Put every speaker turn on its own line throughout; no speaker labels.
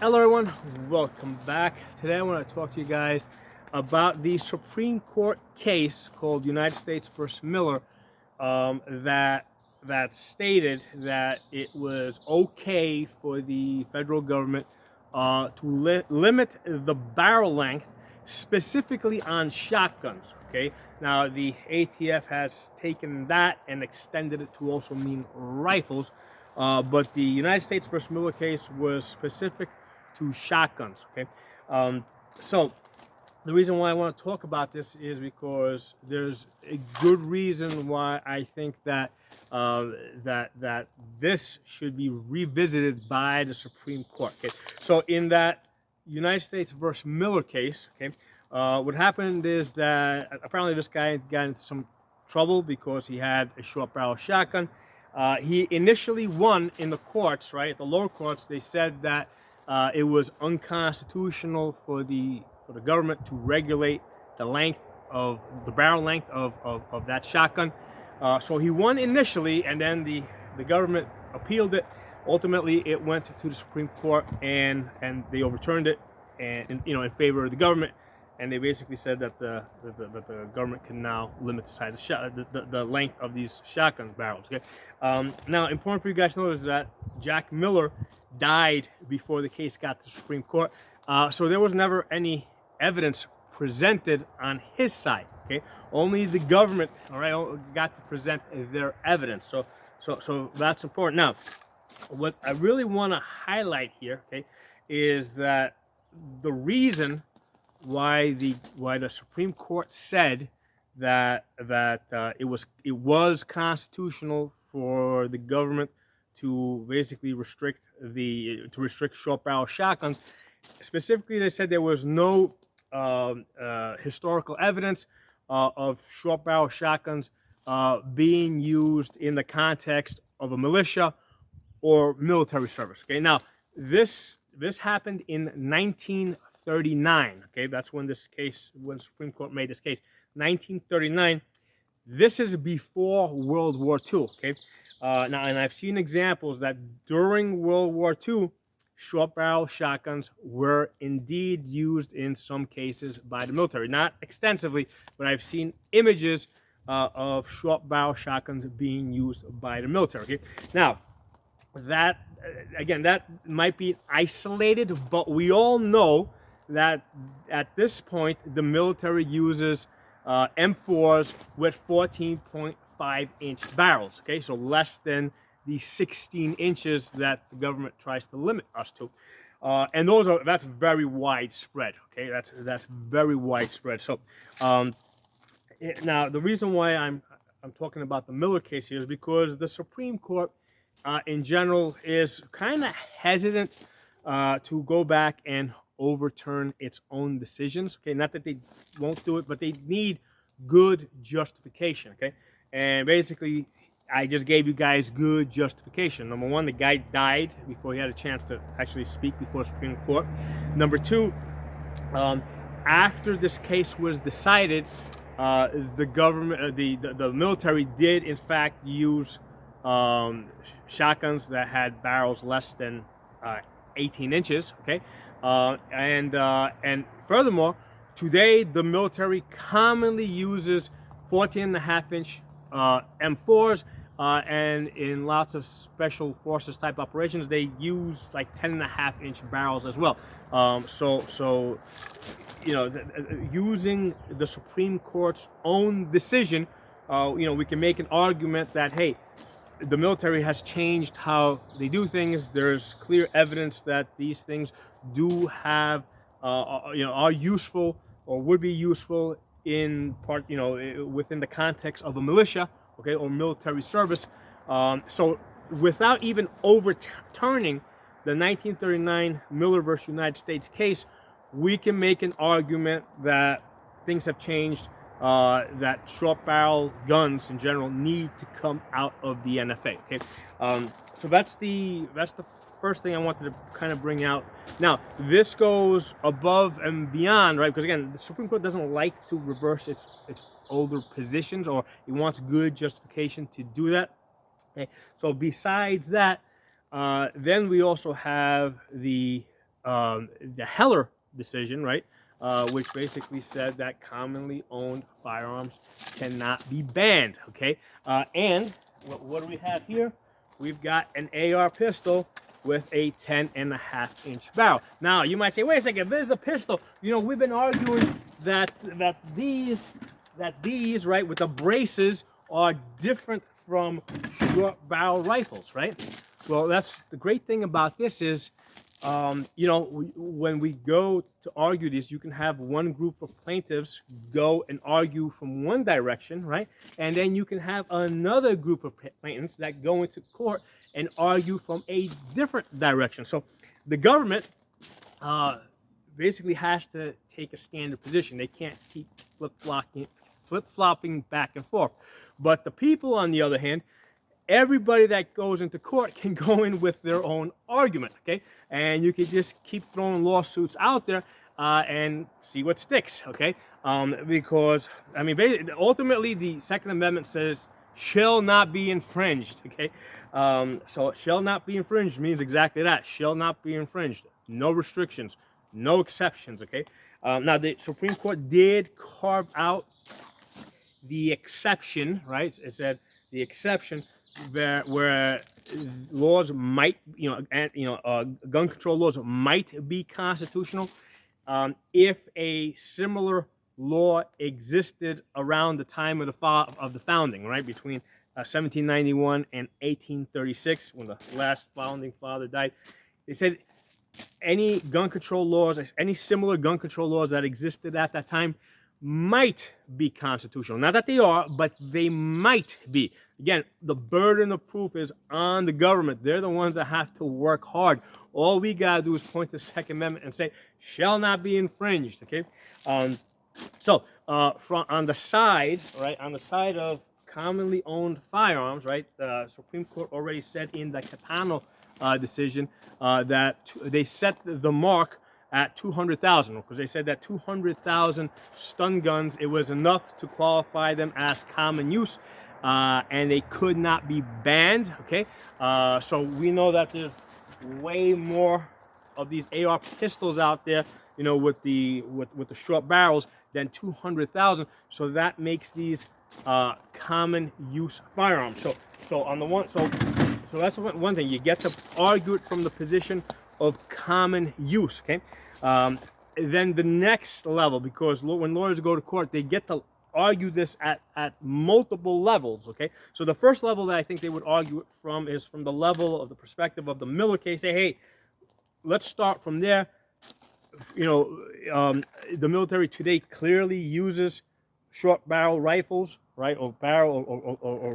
Hello everyone, welcome back. Today I want to talk to you guys about the Supreme Court case called United States versus Miller that stated that it was okay for the federal government to limit the barrel length specifically on shotguns. Okay, now the ATF has taken that and extended it to also mean rifles, but the United States versus Miller case was specific to shotguns. Okay, so the reason why I want to talk about this is because there's a good reason why I think that that this should be revisited by the Supreme Court. Okay, so in that United States versus Miller case, okay, what happened is that apparently this guy got into some trouble because he had a short barrel shotgun. He initially won in the courts, right? At the lower courts, they said that it was unconstitutional for the government to regulate the length of the barrel length of that shotgun. So he won initially, and then the government appealed it. Ultimately, it went to the Supreme Court, and they overturned it, and in favor of the government. And they basically said that the government can now limit the size of the length of these shotgun barrels. Okay. Now, important for you guys to know is that Jack Miller died before the case got to the Supreme Court, so there was never any evidence presented on his side. Okay, only the government, all right, got to present their evidence. So that's important. Now, what I really want to highlight here, okay, is that the reason why the Supreme Court said that it was constitutional for the government to basically restrict short barrel shotguns. Specifically, they said there was no historical evidence of short barrel shotguns being used in the context of a militia or military service. Okay, now this happened in 1939. Okay, that's when the Supreme Court made this case. 1939. This is before World War II. Okay, now, and I've seen examples that during World War II, short barrel shotguns were indeed used in some cases by the military. Not extensively, but I've seen images of short barrel shotguns being used by the military. Okay? Now, that again, that might be isolated, but we all know that at this point the military uses M4s with 14.5-inch barrels. Okay, so less than the 16 inches that the government tries to limit us to, and that's very widespread. Okay, that's very widespread. So now the reason why I'm talking about the Miller case here is because the Supreme Court in general is kind of hesitant to go back and overturn its own decisions. Okay, not that they won't do it, but they need good justification. Okay, and basically I just gave you guys good justification. Number one, the guy died before he had a chance to actually speak before the Supreme Court. Number two, after this case was decided, the government, the military did in fact use shotguns that had barrels less than 18 inches. Okay, and furthermore, today the military commonly uses 14.5-inch M4s, and in lots of special forces type operations, they use like 10.5-inch barrels as well. So using the Supreme Court's own decision, we can make an argument that, hey, the military has changed how they do things. There's clear evidence that these things do have, are useful or would be useful in part, within the context of a militia, okay, or military service. So without even overturning the 1939 Miller versus United States case, we can make an argument that things have changed, that short barrel guns in general need to come out of the NFA. Okay, so that's the first thing I wanted to kind of bring out. Now, this goes above and beyond, right? Because again, the Supreme Court doesn't like to reverse its older positions, or it wants good justification to do that. Okay, so besides that, then we also have the the Heller decision, right, which basically said that commonly owned firearms cannot be banned. Okay, and what do we have here? We've got an AR pistol with a 10.5-inch barrel. Now you might say, wait a second, this is a pistol. You know, we've been arguing that these right with the braces are different from short barrel rifles, right? Well, that's the great thing about this is, you know, when we go to argue this, you can have one group of plaintiffs go and argue from one direction, right? And then you can have another group of plaintiffs that go into court and argue from a different direction. So the government basically has to take a standard position. They can't keep flip-flopping back and forth. But the people, on the other hand, everybody that goes into court can go in with their own argument, okay? And you can just keep throwing lawsuits out there and see what sticks, okay? Because, I mean, ultimately, the Second Amendment says, shall not be infringed, okay? So shall not be infringed means exactly that, shall not be infringed. No restrictions, no exceptions, okay? Now, the Supreme Court did carve out the exception, right? It said the exception where laws might, gun control laws might be constitutional if a similar law existed around the time of the founding, right, between 1791 and 1836, when the last founding father died. They said any gun control laws, any similar gun control laws that existed at that time might be constitutional. Not that they are, but they might be. Again, the burden of proof is on the government. They're the ones that have to work hard. All we got to do is point to the Second Amendment and say, shall not be infringed, okay? So, on the side, right, on the side of commonly owned firearms, right, the Supreme Court already said in the Capano decision that they set the mark at 200,000, because they said that 200,000 stun guns, it was enough to qualify them as common use, and they could not be banned, okay? So we know that there's way more of these AR pistols out there, you know, with the short barrels than 200,000, so that makes these common use firearms. So on the one, so that's one thing, you get to argue it from the position of common use, okay? Then the next level, because when lawyers go to court, they get to argue this at multiple levels, okay? So the first level that I think they would argue it from is from the level of the perspective of the Miller case. Say, hey, let's start from there. You know, the military today clearly uses short barrel rifles, right, or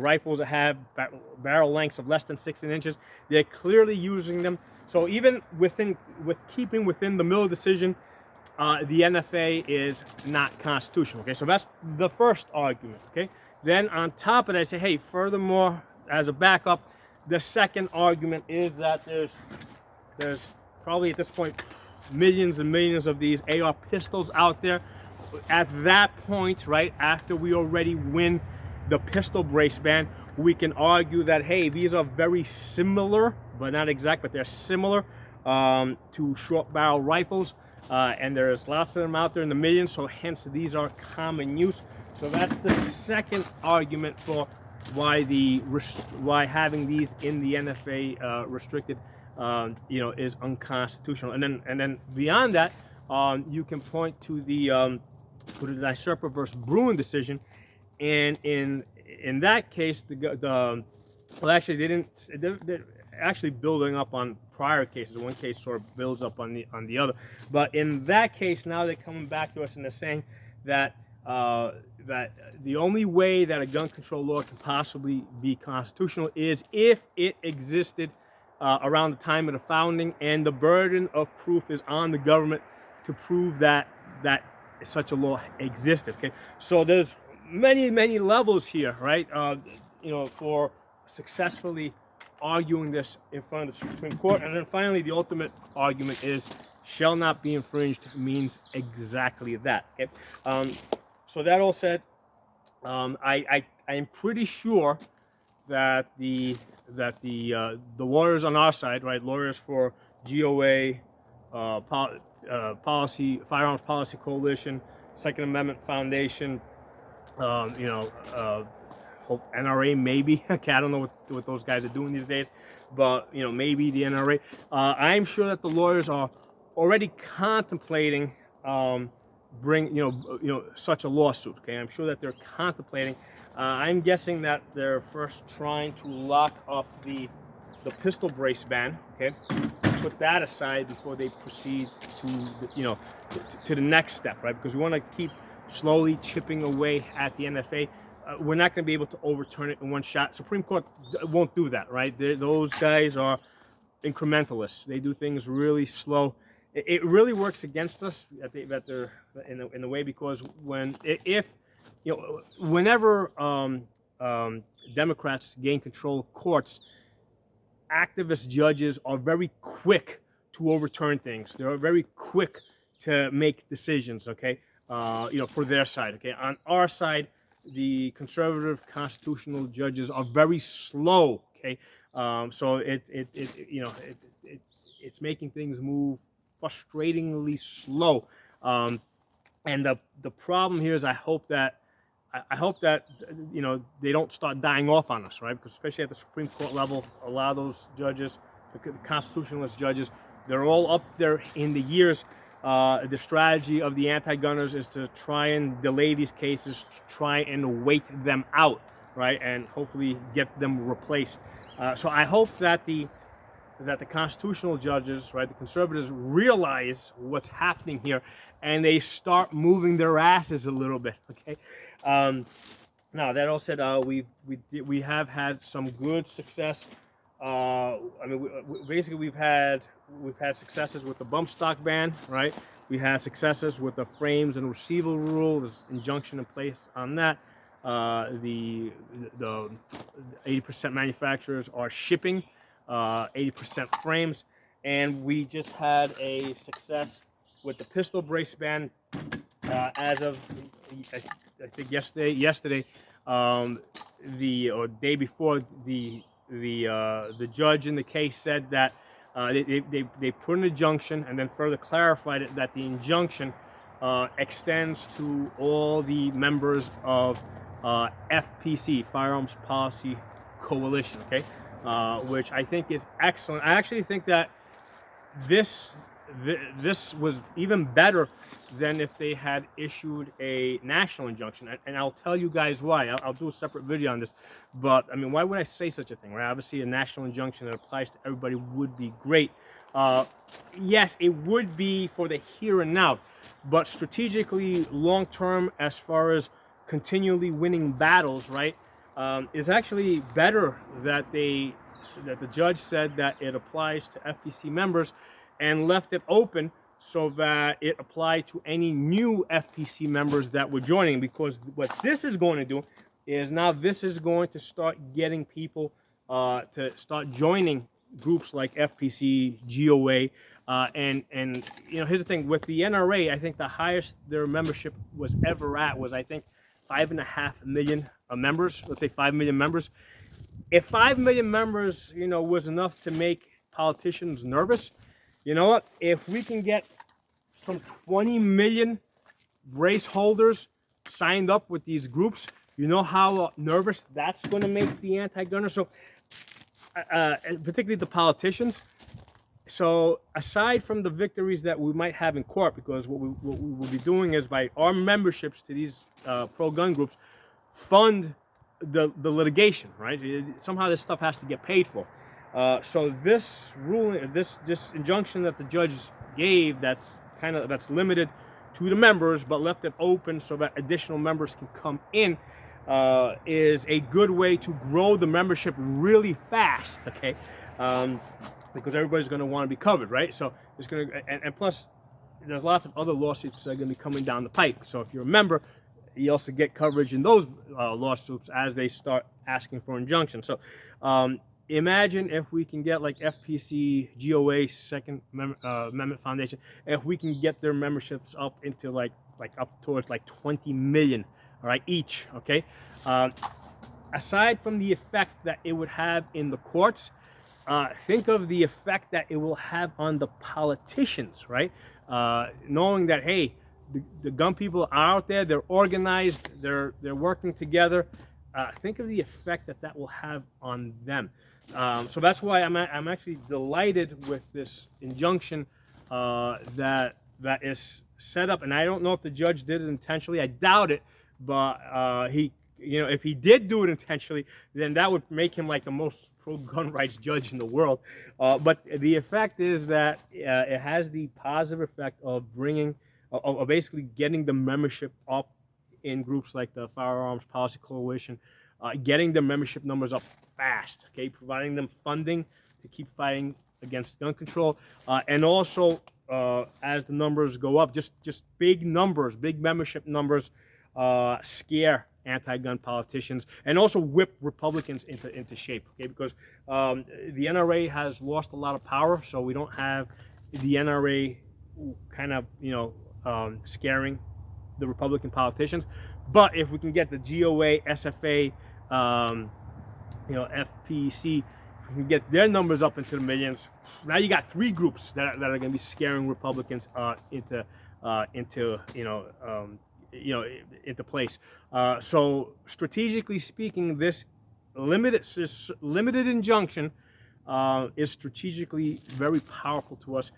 rifles that have barrel lengths of less than 16 inches. They're clearly using them. So even keeping within the Miller decision, the NFA is not constitutional. Okay, so that's the first argument. Okay, then on top of that, I say, hey, furthermore, as a backup, the second argument is that there's probably at this point millions and millions of these AR pistols out there. At that point, right after we already win the pistol brace ban, we can argue that, hey, these are very similar, but not exact, but they're similar to short barrel rifles, and there's lots of them out there in the millions, so hence these are common use. So that's the second argument for why having these in the NFA restricted, you know, is unconstitutional. And then beyond that, you can point to the Usurper versus Bruin decision, and in that case, well, actually they're actually building up on prior cases. One case sort of builds up on the other, but in that case, now they're coming back to us and they're saying that that the only way that a gun control law can possibly be constitutional is if it existed around the time of the founding, and the burden of proof is on the government to prove that such a law existed. Okay, so there's many levels here, right? You know, for successfully arguing this in front of the Supreme Court. And then finally, the ultimate argument is shall not be infringed means exactly that. Okay, so that all said, I am pretty sure that the lawyers on our side, right, lawyers for GOA, Firearms Policy Coalition, Second Amendment Foundation, NRA maybe. Okay, I don't know what those guys are doing these days, but maybe the NRA. I'm sure that the lawyers are already contemplating such a lawsuit. Okay, I'm sure that they're contemplating. I'm guessing that they're first trying to lock up the pistol brace ban. Okay, put that aside before they proceed to the next step, right? Because we want to keep slowly chipping away at the NFA. We're not going to be able to overturn it in one shot. Supreme Court won't do that, right? Those guys are incrementalists. They do things really slow. It really works against us that they're in a way, because whenever Democrats gain control of courts, activist judges are very quick to overturn things. They're very quick to make decisions. Okay, for their side. Okay, on our side, the conservative constitutional judges are very slow. Okay, so it's making things move frustratingly slow. And the problem here is I hope that they don't start dying off on us, right? Because especially at the Supreme Court level, a lot of those judges, the constitutionalist judges, they're all up there in the years. The strategy of the anti-gunners is to try and delay these cases, try and wait them out, right, and hopefully get them replaced. So I hope that the constitutional judges, right, the conservatives, realize what's happening here, and they start moving their asses a little bit. Okay. Now that all said, we have had some good success. Basically we've had successes with the bump stock ban, right? We had successes with the frames and receival rule. There's injunction in place on that. The 80% manufacturers are shipping 80% frames, and we just had a success with the pistol brace ban as of I think yesterday, or day before, the judge in the case said that they put an injunction and then further clarified it that the injunction extends to all the members of FPC, Firearms Policy Coalition, okay, which I think is excellent. I actually think that this was even better than if they had issued a national injunction, and I'll tell you guys why. I'll do a separate video on this, but I mean, why would I say such a thing, right? Obviously, a national injunction that applies to everybody would be great. Yes, it would be for the here and now, but strategically, long term, as far as continually winning battles, right, it's actually better that the judge said that it applies to FPC members and left it open so that it applied to any new FPC members that were joining, because what this is going to do is now this is going to start getting people to start joining groups like FPC, GOA, and here's the thing with the NRA. I think the highest their membership was ever at was, I think, 5.5 million members. Let's say 5 million members. If 5 million members, was enough to make politicians nervous, you know what? If we can get some 20 million brace holders signed up with these groups, you know how nervous that's going to make the anti-gunners. So, particularly the politicians. So, aside from the victories that we might have in court, because what we will be doing is, by our memberships to these pro-gun groups, fund the litigation, right? Somehow this stuff has to get paid for. So this ruling, this injunction that the judge gave, that's limited to the members, but left it open so that additional members can come in, is a good way to grow the membership really fast. Okay, because everybody's going to want to be covered, right? So it's going to, and plus, there's lots of other lawsuits that are going to be coming down the pipe. So if you're a member, you also get coverage in those lawsuits as they start asking for injunctions. So imagine if we can get like FPC, GOA, Second Amendment Foundation, if we can get their memberships up into like up towards like 20 million, all right, each, okay? Aside from the effect that it would have in the courts, think of the effect that it will have on the politicians, right? Knowing that, hey, the gun people are out there, they're organized, they're working together. Think of the effect that that will have on them. So that's why I'm actually delighted with this injunction that is set up. And I don't know if the judge did it intentionally. I doubt it, but if he did do it intentionally, then that would make him like the most pro-gun rights judge in the world. But the effect is that it has the positive effect of bringing, of basically getting the membership up in groups like the Firearms Policy Coalition, getting the membership numbers up fast, okay, providing them funding to keep fighting against gun control, and also as the numbers go up, just big numbers, big membership numbers, scare anti-gun politicians and also whip Republicans into shape, okay, because the NRA has lost a lot of power, so we don't have the NRA kind of, scaring the Republican politicians. But if we can get the GOA, SFA, FPC, if we can get their numbers up into the millions, now you got three groups that are going to be scaring Republicans into place. So strategically speaking, this limited injunction is strategically very powerful to us.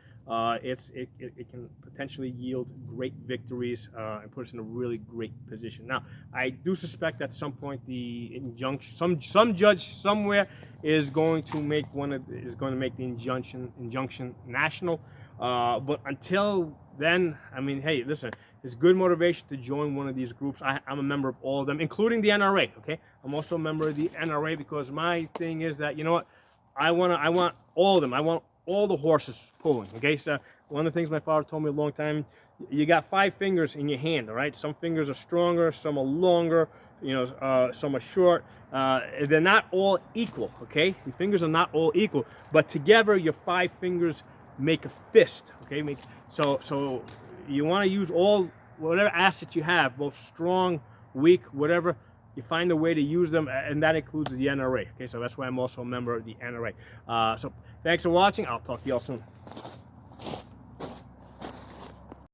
It can potentially yield great victories and put us in a really great position. Now, I do suspect at some point the injunction, some judge somewhere is going to make the injunction national. But until then, I mean, hey, listen, it's good motivation to join one of these groups. I'm a member of all of them, including the NRA. Okay, I'm also a member of the NRA because my thing is that, you know what, I want all of them. I want all the horses pulling. Okay, so one of the things my father told me a long time, you got 5 fingers in your hand. All right, some fingers are stronger, some are longer, some are short. They're not all equal. Okay, your fingers are not all equal, but together your 5 fingers make a fist. Okay, so you want to use whatever assets you have, both strong, weak, whatever. You find a way to use them, and that includes the NRA. Okay, so that's why I'm also a member of the NRA. So thanks for watching. I'll talk to y'all soon.